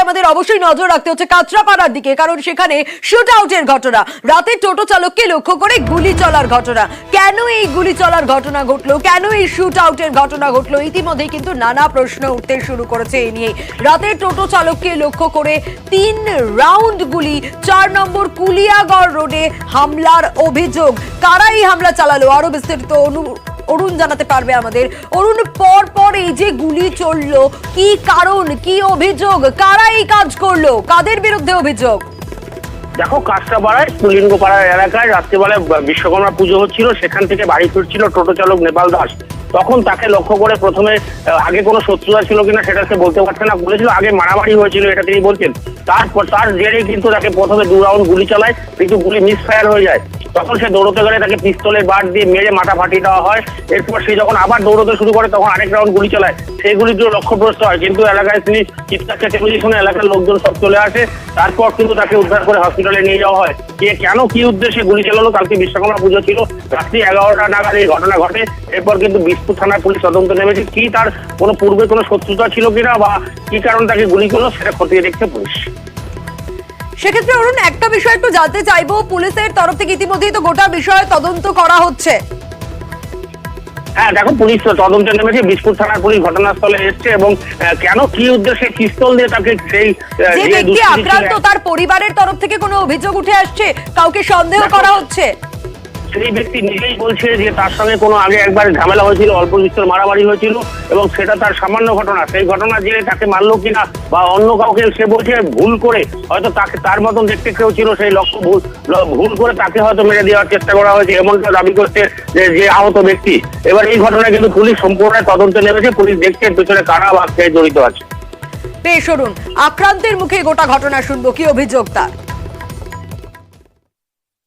আমাদের অবশ্যই নজর রাখতে হচ্ছে কাঁচরাপাড়ার দিকে, কারণ সেখানে শুট আউটের ঘটনা, রাতে টোটো চালককে লক্ষ্য করে গুলি চলার ঘটনা। কেন এই গুলি চলার ঘটনা ঘটলো, কেন এই শুট আউটের ঘটনা ঘটলো, ইতিমধ্যে কিন্তু নানা প্রশ্ন উঠতে শুরু করেছে এই নিয়ে। রাতে টোটো চালককে লক্ষ্য করে 3 রাউন্ড গুলি 4 নম্বর কুলিয়াগড় রোডে হামলার অভিযোগ। কারা এই হামলা চালালো, আরো বিস্তারিত অরুণ জানাতে পারবে আমাদের। অরুণ, পর পর এই যে গুলি চললো, কি কারণ, কি অভিযোগ, কারা এই কাজ করলো, কাদের বিরুদ্ধে অভিযোগ? দেখো, কাঁচরাপাড়ায় পুলিঙ্গপাড়ার এলাকায় রাত্রিবেলায় বিশ্বকর্মা পুজো হচ্ছিল, সেখান থেকে বাড়ি ফিরছিল টোটো চালক নেপাল দাস। তখন তাকে লক্ষ্য করে প্রথমে আগে কোনো শত্রুতা ছিল কিনা সেটা সে বলতে পারছে না, বলেছিল আগে মারামারি হয়েছিল, এটা তিনি বলছেন। তারপর তার জেরে কিন্তু তাকে প্রথমে 2 রাউন্ড গুলি চালায়, কিন্তু গুলি মিস ফায়ার হয়ে যায়। তখন সে দৌড়তে গেলে তাকে পিস্তলের বার দিয়ে মেরে মাথা ফাটিয়ে দেওয়া হয়। এরপর সে যখন আবার দৌড়তে শুরু করে তখন আরেক রাউন্ড গুলি চালায়, সেই গুলিগুলো লক্ষ্যভ্রষ্ট হয়। কিন্তু এলাকায় তিনি চিৎকার চেঁচামেচি শুনে এলাকার লোকজন সব চলে আসে। তারপর কিন্তু তাকে উদ্ধার করে হসপিটালে নিয়ে যাওয়া হয়। কে কেন কি উদ্দেশ্যে গুলি চালালো, কালকে বিশ্বকর্মা পুজো ছিল, রাত্রি 11টা নাগাদ এই ঘটনা ঘটে। এরপর কিন্তু বিশপুর থানার পুলিশ তদন্ত নেমেছে, কি তার কোনো পূর্বে কোনো শত্রুতা ছিল কিনা বা কি কারণ তাকে গুলি করলো সেটা খতিয়ে দেখছে পুলিশ। সেক্ষেত্রে অরুণ, একটা বিষয় একটু জানতে চাইবো, পুলিশের তরফ থেকে ইতিমধ্যেই তো গোটা বিষয়ে তদন্ত করা হচ্ছে। হ্যাঁ দেখো, পুলিশ তদন্তে নেমেছে, বিশপুর থানার পুলিশ ঘটনাস্থলে এসছে এবং কেন কি উদ্দেশ্যে পিস্তল দিয়ে তাকে সেই যে ব্যক্তি আক্রান্ত তার পরিবারের তরফ থেকে কোনো অভিযোগ উঠে আসছে, কাউকে সন্দেহ করা হচ্ছে? সেই ব্যক্তি নিজেই বলছে যে তার সঙ্গে কোনো আগে একবার ঝামেলা হয়েছিল, অল্প বিস্তর মারামারি হয়েছিল এবং সেটা তার সামান্য ঘটনা। সেই ঘটনা যে তাকে মারলো কিনা বা অন্য কাউকে, সে বলছে ভুল করে হয়তো তাকে, তার মতন দেখতে কেউ ছিল, সেই লক্ষ্য ভুল করে তাকে হয়তো মেরে দেওয়ার চেষ্টা করা হয়েছে, এমনটা দাবি করছে যে আহত ব্যক্তি। এবার এই ঘটনায় কিন্তু পুলিশ সম্পূর্ণ তদন্তে নেমেছে, পুলিশ দেখছে পেছনে কারা বা কে জড়িত আছে। বেশ অরুণ, আক্রান্তের মুখে গোটা ঘটনা শুনবো, কি অভিযোগ তার?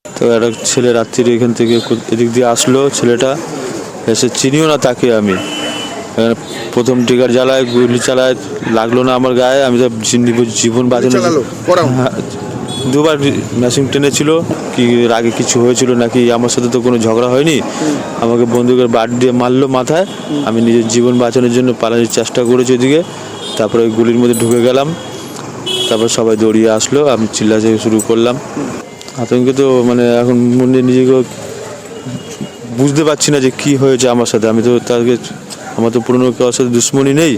তো একটা ছেলে রাত্রির এখান থেকে এদিক দিয়ে আসলো, ছেলেটা এসে চিনিও না তাকে। আমি প্রথম টিকার জ্বালায় গুলি চালায়, লাগলো না আমার গায়ে। আমি তো জীবন বাঁচানো, 2বার মেশিন টেনেছিল। কি আগে কিছু হয়েছিল নাকি, আমার সাথে তো কোনো ঝগড়া হয়নি। আমাকে বন্দুকের বাট দিয়ে মারলো মাথায়। আমি নিজের জীবন বাঁচানোর জন্য পালানোর চেষ্টা করেছি ওদিকে। তারপরে ওই গুলির মধ্যে ঢুকে গেলাম। তারপর সবাই দৌড়িয়ে আসলো, আমি চিল্লাতে শুরু করলাম। আতঙ্কে তো মানে এখন মনে নিজেকে বুঝতে পারছি না যে কি হয়েছে আমার সাথে। আমি তো তাকে, আমার তো পুরনো কারোর সাথে দুশ্মনী নেই,